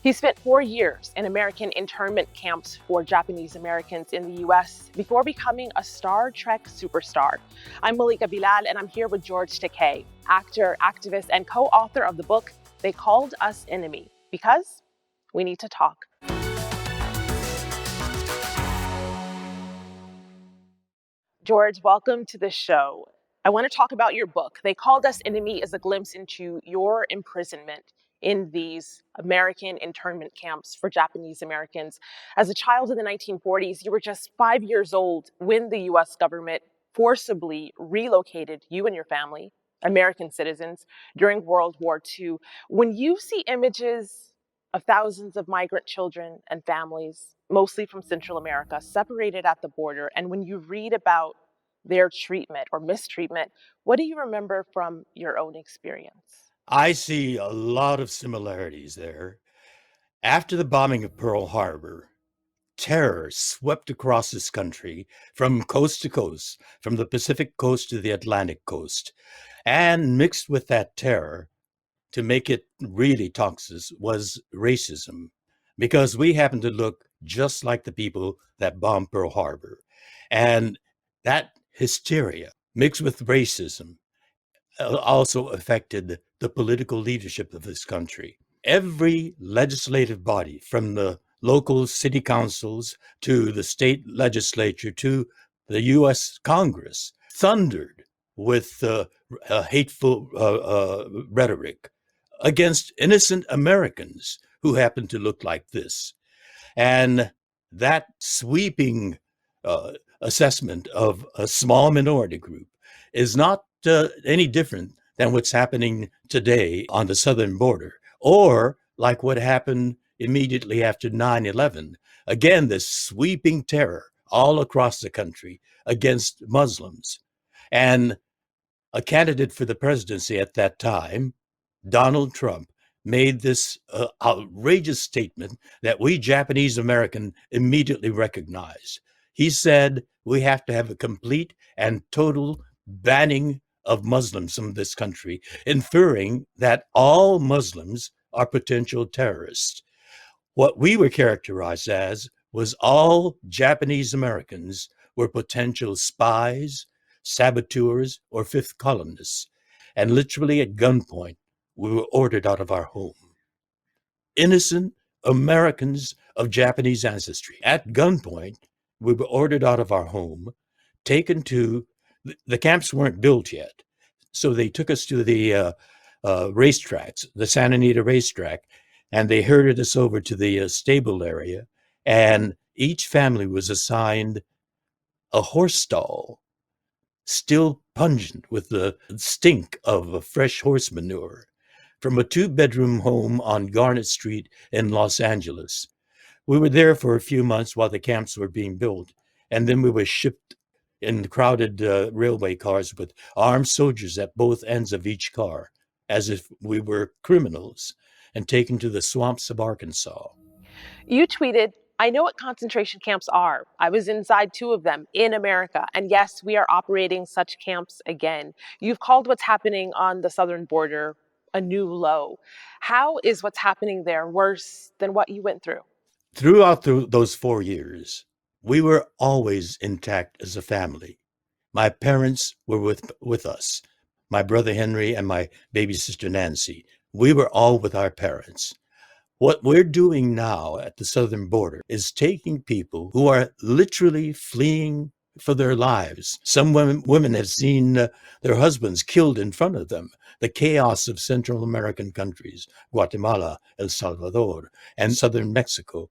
He spent 4 years in American internment camps for Japanese Americans in the US before becoming a Star Trek superstar. I'm Malika Bilal, and I'm here with George Takei, actor, activist, and co author of the book, They Called Us Enemy, because we need to talk. George, welcome to the show. I want to talk about your book. They Called Us Enemy is a glimpse into your imprisonment in these American internment camps for Japanese Americans. As a child in the 1940s, you were just 5 years old when the US government forcibly relocated you and your family, American citizens, during World War II. When you see images of thousands of migrant children and families, mostly from Central America, separated at the border, and when you read about their treatment or mistreatment, what do you remember from your own experience? I see a lot of similarities there. After the bombing of Pearl Harbor, terror swept across this country from coast to coast, from the Pacific coast to the Atlantic coast. And mixed with that terror, to make it really toxic, was racism, because we happen to look just like the people that bombed Pearl Harbor. And that hysteria mixed with racism also affected the political leadership of this country. Every legislative body, from the local city councils to the state legislature to the U.S. Congress, thundered with hateful rhetoric against innocent Americans who happen to look like this. And that sweeping assessment of a small minority group is not any different than what's happening today on the southern border, or like what happened immediately after 9/11. Again, this sweeping terror all across the country against Muslims. And a candidate for the presidency at that time, Donald Trump, made this outrageous statement that we Japanese American immediately recognized. He said we have to have a complete and total banning of Muslims from this country, inferring that all Muslims are potential terrorists. What we were characterized as was all Japanese Americans were potential spies, saboteurs, or fifth columnists. And literally at gunpoint, we were ordered out of our home. Innocent Americans of Japanese ancestry. At gunpoint, we were ordered out of our home, taken to the camps weren't built yet. So they took us to the racetracks, the Santa Anita racetrack, and they herded us over to the stable area. And each family was assigned a horse stall, still pungent with the stink of fresh horse manure, from a 2-bedroom home on Garnet Street in Los Angeles. We were there for a few months while the camps were being built, and then we were shipped in crowded railway cars with armed soldiers at both ends of each car, as if we were criminals, and taken to the swamps of Arkansas. You tweeted, I know what concentration camps are. I was inside 2 of them in America. And yes, we are operating such camps again. You've called what's happening on the southern border a new low. How is what's happening there worse than what you went through? Throughout those 4 years, we were always intact as a family. My parents were with us, my brother Henry and my baby sister Nancy. We were all with our parents. What we're doing now at the southern border is taking people who are literally fleeing for their lives. Some women have seen their husbands killed in front of them. The chaos of Central American countries, Guatemala, El Salvador, and southern Mexico,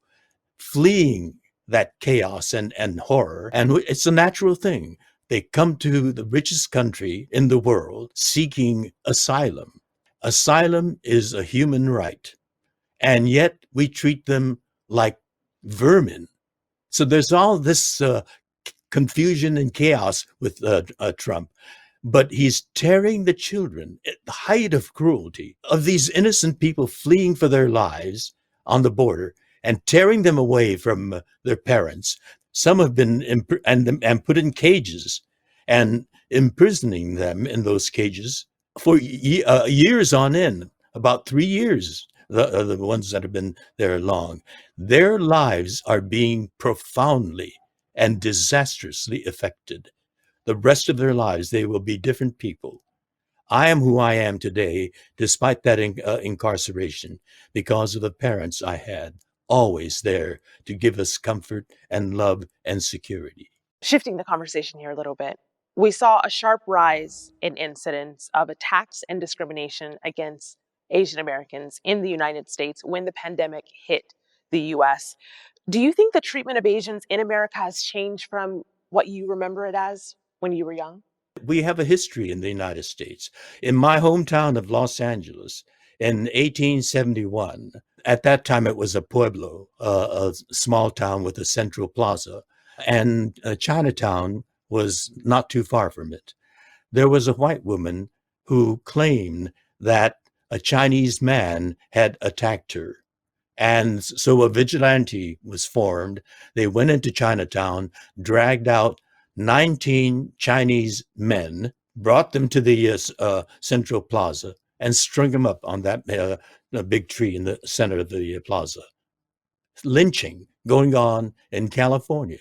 fleeing that chaos and horror. And it's a natural thing. They come to the richest country in the world seeking asylum. Asylum is a human right. And yet we treat them like vermin. So there's all this confusion and chaos with Trump. But he's tearing the children at the height of cruelty of these innocent people fleeing for their lives on the border and tearing them away from their parents. Some have been and put in cages and imprisoning them in those cages for years on end, about 3 years the ones that have been there long, their lives are being profoundly and disastrously affected. The rest of their lives, they will be different people. I am who I am today, despite that incarceration, because of the parents I had, always there to give us comfort and love and security. Shifting the conversation here a little bit, we saw a sharp rise in incidents of attacks and discrimination against Asian Americans in the United States when the pandemic hit the US. Do you think the treatment of Asians in America has changed from what you remember it as when you were young? We have a history in the United States. In my hometown of Los Angeles in 1871, at that time it was a pueblo, a small town with a central plaza, and Chinatown was not too far from it. There was a white woman who claimed that a Chinese man had attacked her. And so a vigilante was formed. They went into Chinatown, dragged out 19 Chinese men, brought them to the Central Plaza, and strung them up on that big tree in the center of the plaza. Lynching going on in California,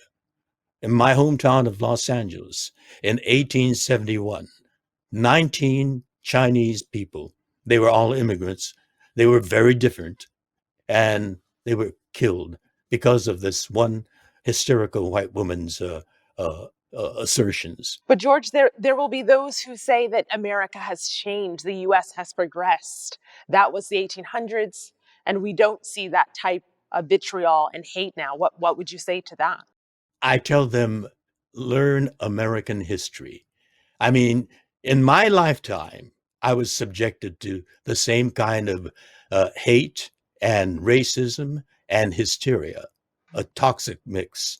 in my hometown of Los Angeles in 1871. 19 Chinese people. They were all immigrants. They were very different, and they were killed because of this one hysterical white woman's assertions. But George, there will be those who say that America has changed, the US has progressed. That was the 1800s, and we don't see that type of vitriol and hate now. What would you say to that? I tell them, learn American history. I mean, in my lifetime, I was subjected to the same kind of hate and racism and hysteria, a toxic mix,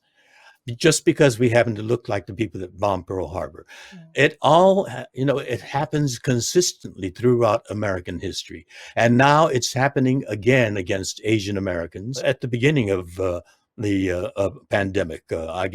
just because we happen to look like the people that bombed Pearl Harbor. It all, it happens consistently throughout American history. And now it's happening again against Asian Americans. At the beginning of the pandemic, I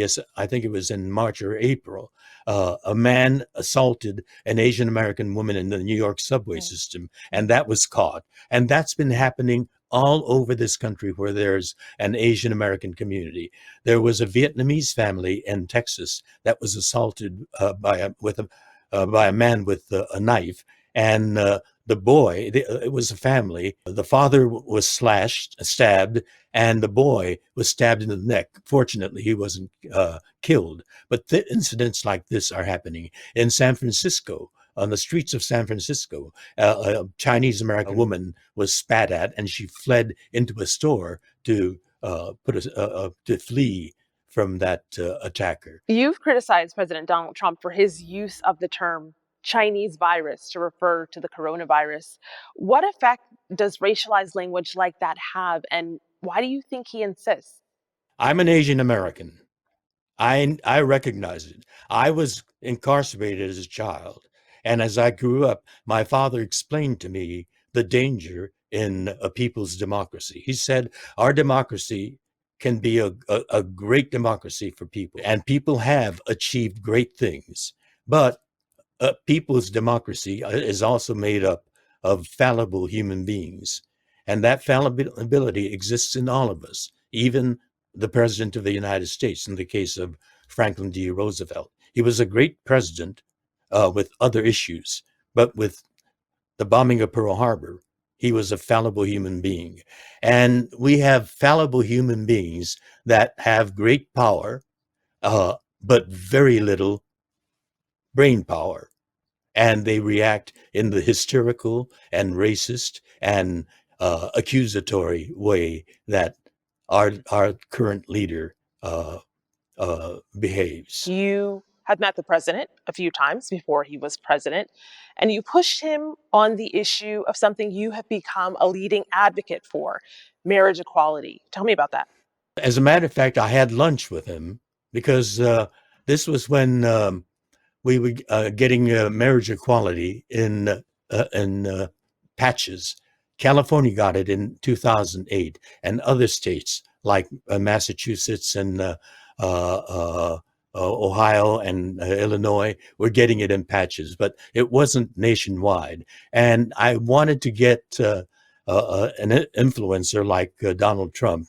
think it was in March or April, a man assaulted an Asian American woman in the New York subway system, and that was caught. And that's been happening all over this country where there's an Asian American community. There was a Vietnamese family in Texas that was assaulted by a man with a knife, and the boy, it was a family. The father was stabbed, and the boy was stabbed in the neck. Fortunately, he wasn't killed. But incidents like this are happening in San Francisco. On the streets of San Francisco, a Chinese American woman was spat at, and she fled into a store to flee from that attacker. You've criticized President Donald Trump for his use of the term Chinese virus to refer to the coronavirus. What effect does racialized language like that have, and why do you think he insists? I'm an Asian American. I recognize it. I was incarcerated as a child. And as I grew up, my father explained to me the danger in a people's democracy. He said, our democracy can be a great democracy for people, and people have achieved great things. But a people's democracy is also made up of fallible human beings. And that fallibility exists in all of us, even the President of the United States, in the case of Franklin D. Roosevelt. He was a great president with other issues, but with the bombing of Pearl Harbor, he was a fallible human being. And we have fallible human beings that have great power, but very little brain power. And they react in the hysterical and racist and accusatory way that our current leader behaves. You had met the president a few times before he was president, and you pushed him on the issue of something you have become a leading advocate for, marriage equality. Tell me about that. As a matter of fact, I had lunch with him because this was when we were getting marriage equality in patches. California got it in 2008, and other states like Massachusetts and Ohio and Illinois were getting it in patches, but it wasn't nationwide. And I wanted to get an influencer like Donald Trump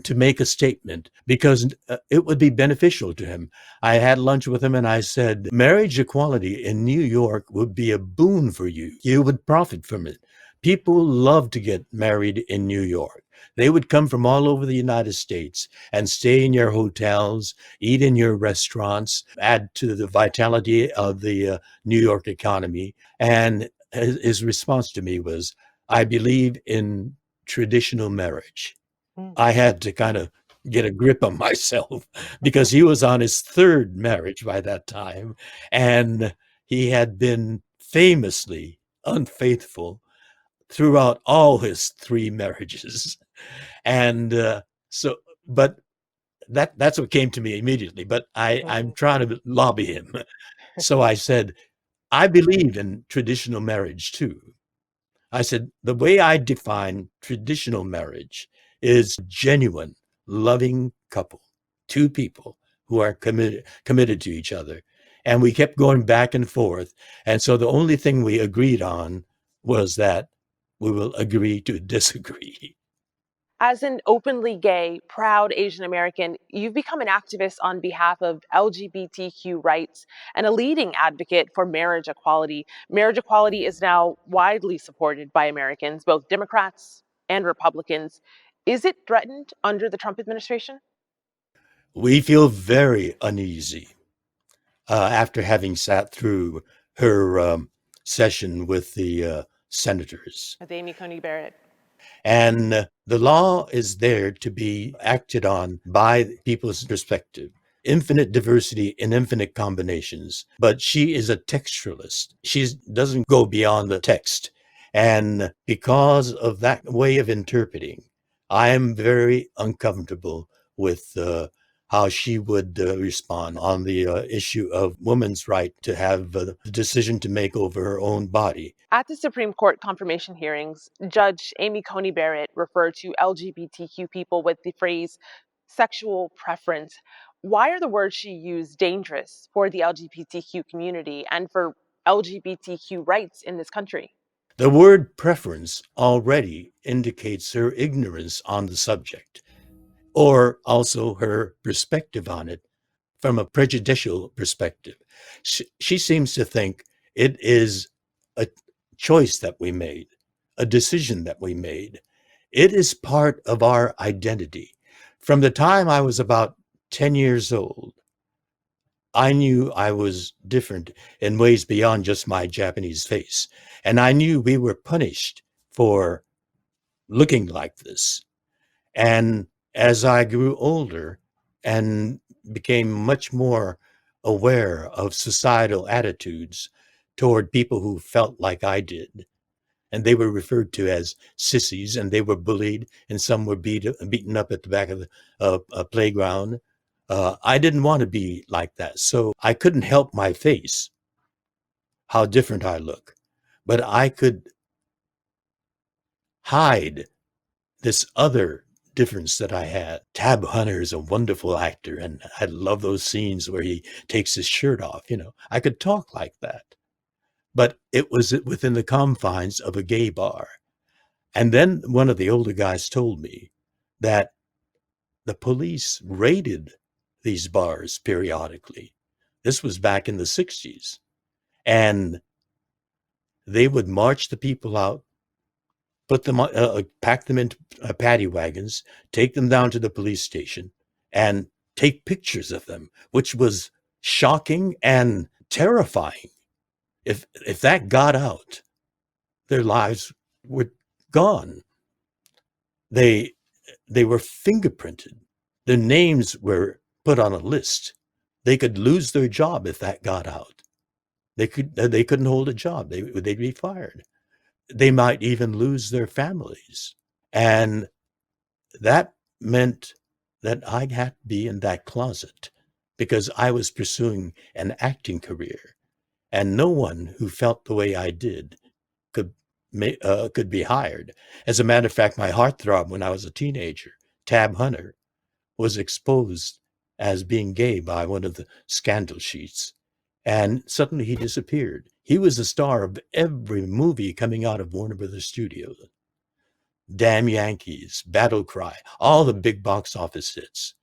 to make a statement because it would be beneficial to him. I had lunch with him and I said, marriage equality in New York would be a boon for you. You would profit from it. People love to get married in New York. They would come from all over the United States and stay in your hotels, eat in your restaurants, add to the vitality of the New York economy. And his response to me was, I believe in traditional marriage. Mm. I had to kind of get a grip on myself because he was on his third marriage by that time. And he had been famously unfaithful throughout all his three marriages. And so, but that's what came to me immediately. But I'm Mm. trying to lobby him. So I said, I believe in traditional marriage too. I said, the way I define traditional marriage is genuine, loving couple, two people who are committed to each other. And we kept going back and forth. And so the only thing we agreed on was that we will agree to disagree. As an openly gay, proud Asian American, you've become an activist on behalf of LGBTQ rights and a leading advocate for marriage equality. Marriage equality is now widely supported by Americans, both Democrats and Republicans. Is it threatened under the Trump administration? We feel very uneasy after having sat through her session with the senators. With Amy Coney Barrett. And the law is there to be acted on by people's perspective. Infinite diversity in infinite combinations. But she is a textualist. She doesn't go beyond the text. And because of that way of interpreting, I am very uncomfortable with how she would respond on the issue of women's right to have the decision to make over her own body. At the Supreme Court confirmation hearings, Judge Amy Coney Barrett referred to LGBTQ people with the phrase sexual preference. Why are the words she used dangerous for the LGBTQ community and for LGBTQ rights in this country? The word preference already indicates her ignorance on the subject, or also her perspective on it from a prejudicial perspective. She seems to think it is a choice that we made, a decision that we made. It is part of our identity. From the time I was about 10 years old, I knew I was different in ways beyond just my Japanese face. And I knew we were punished for looking like this. And as I grew older and became much more aware of societal attitudes toward people who felt like I did, and they were referred to as sissies, and they were bullied, and some were beaten up at the back of the playground. I didn't want to be like that. So I couldn't help my face, how different I look, but I could hide this other difference that I had. Tab Hunter is a wonderful actor, and I love those scenes where he takes his shirt off. I could talk like that, but it was within the confines of a gay bar. And then one of the older guys told me that the police raided these bars periodically. This was back in the 60s. And they would march the people out, put them, pack them into paddy wagons, take them down to the police station, and take pictures of them, which was shocking and terrifying. If that got out, their lives were gone. They were fingerprinted. Their names were put on a list. They could lose their job if that got out. They couldn't hold a job. They'd be fired. They might even lose their families. And that meant that I had to be in that closet because I was pursuing an acting career. And no one who felt the way I did could could be hired. As a matter of fact, my heartthrob when I was a teenager, Tab Hunter, was exposed as being gay by one of the scandal sheets. And suddenly he disappeared. He was the star of every movie coming out of Warner Brothers Studios. Damn Yankees, Battle Cry, all the big box office hits.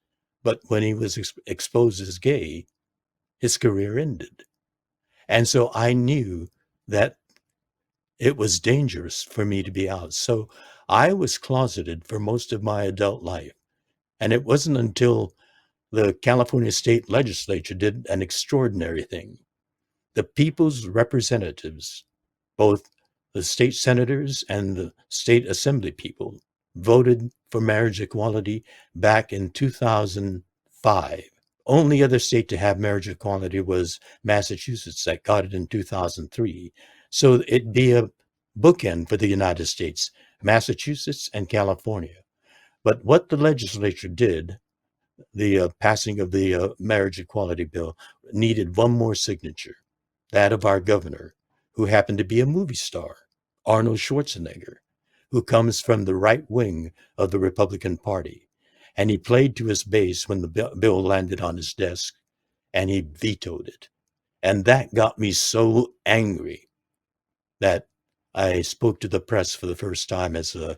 But when he was exposed as gay, his career ended. And so I knew that it was dangerous for me to be out. So I was closeted for most of my adult life. And it wasn't until the California state legislature did an extraordinary thing. The people's representatives, both the state senators and the state assembly people, voted for marriage equality back in 2005. Only other state to have marriage equality was Massachusetts, that got it in 2003. So it'd be a bookend for the United States, Massachusetts and California. But what the legislature did, the passing of the marriage equality bill, needed one more signature, that of our governor, who happened to be a movie star, Arnold Schwarzenegger, who comes from the right wing of the Republican Party. And he played to his base when the bill landed on his desk, and he vetoed it. And that got me so angry that I spoke to the press for the first time as a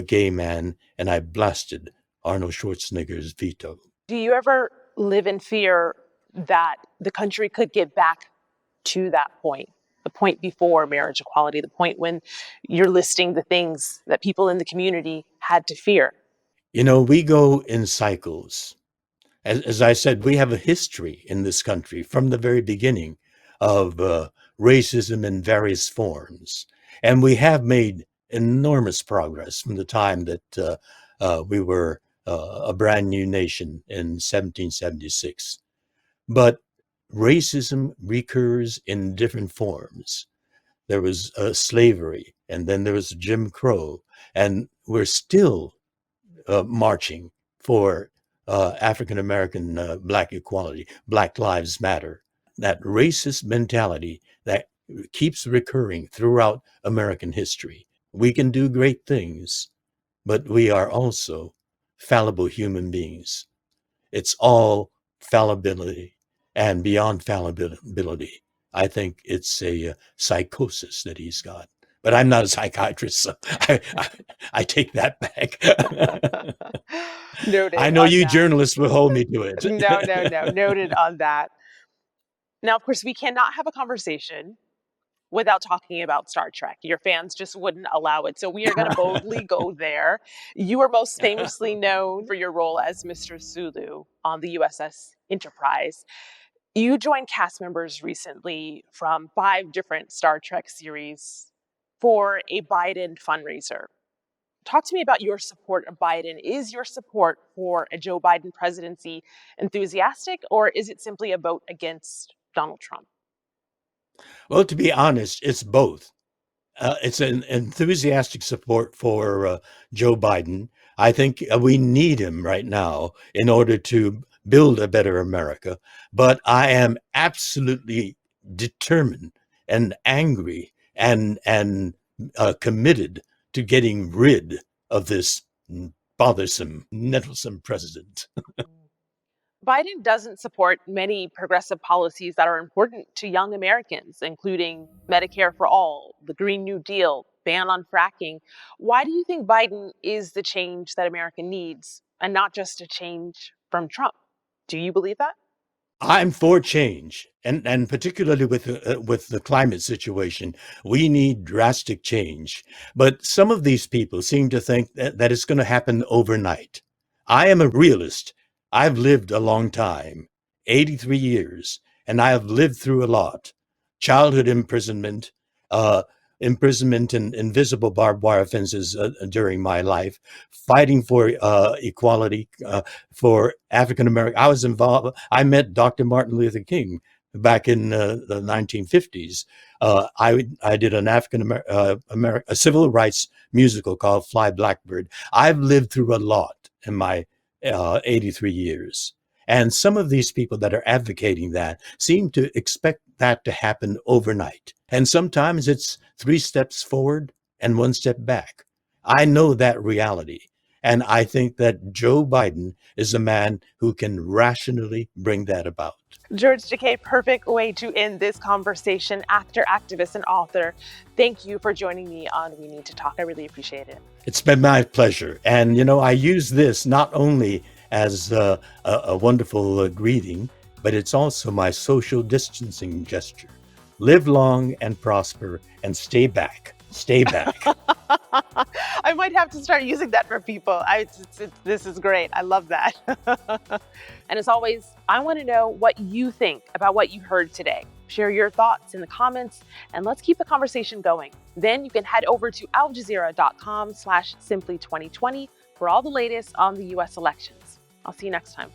gay man, and I blasted Arnold Schwarzenegger's veto. Do you ever live in fear that the country could get back to that point, the point before marriage equality, the point when you're listing the things that people in the community had to fear? You know, we go in cycles. As I said, we have a history in this country from the very beginning of racism in various forms. And we have made enormous progress from the time that we were a brand new nation in 1776. But racism recurs in different forms. There was slavery, and then there was Jim Crow, and we're still marching for African American Black equality, Black Lives Matter. That racist mentality that keeps recurring throughout American history. We can do great things, but we are also fallible human beings. It's all fallibility, and beyond fallibility, I think it's a psychosis that he's got. But I'm not a psychiatrist, so I take that back. I Noted know on you that. journalists will hold me to it. No, no, no. Noted on that. Now, of course, we cannot have a conversation without talking about Star Trek. Your fans just wouldn't allow it. So we are going to boldly go there. You are most famously known for your role as Mr. Sulu on the USS Enterprise. You joined cast members recently from 5 different Star Trek series for a Biden fundraiser. Talk to me about your support of Biden. Is your support for a Joe Biden presidency enthusiastic, or is it simply a vote against Donald Trump? Well, to be honest, it's both. It's an enthusiastic support for Joe Biden. I think we need him right now in order to build a better America. But I am absolutely determined and angry and committed to getting rid of this bothersome, nettlesome president. Biden doesn't support many progressive policies that are important to young Americans, including Medicare for all, the Green New Deal, ban on fracking. Why do you think Biden is the change that America needs and not just a change from Trump? Do you believe that? I'm for change, and particularly with the climate situation, we need drastic change. But some of these people seem to think that it's going to happen overnight. I am a realist. I've lived a long time, 83 years, and I have lived through a lot. Childhood imprisonment, uh, imprisonment in invisible barbed wire fences during my life, fighting for equality, for African American. I was involved. I met Dr. Martin Luther King back in the 1950s. I did an African American a civil rights musical called Fly Blackbird. I've lived through a lot in my 83 years. And some of these people that are advocating that seem to expect that to happen overnight. And sometimes it's 3 steps forward and 1 step back. I know that reality. And I think that Joe Biden is a man who can rationally bring that about. George Takei, perfect way to end this conversation. Actor, activist, and author. Thank you for joining me on We Need to Talk. I really appreciate it. It's been my pleasure. And, I use this not only as a wonderful greeting, but it's also my social distancing gesture. Live long and prosper and stay back. Stay back. I might have to start using that for people. This is great. I love that. And as always, I want to know what you think about what you heard today. Share your thoughts in the comments and let's keep the conversation going. Then you can head over to aljazeera.com/simply2020 for all the latest on the US elections. I'll see you next time.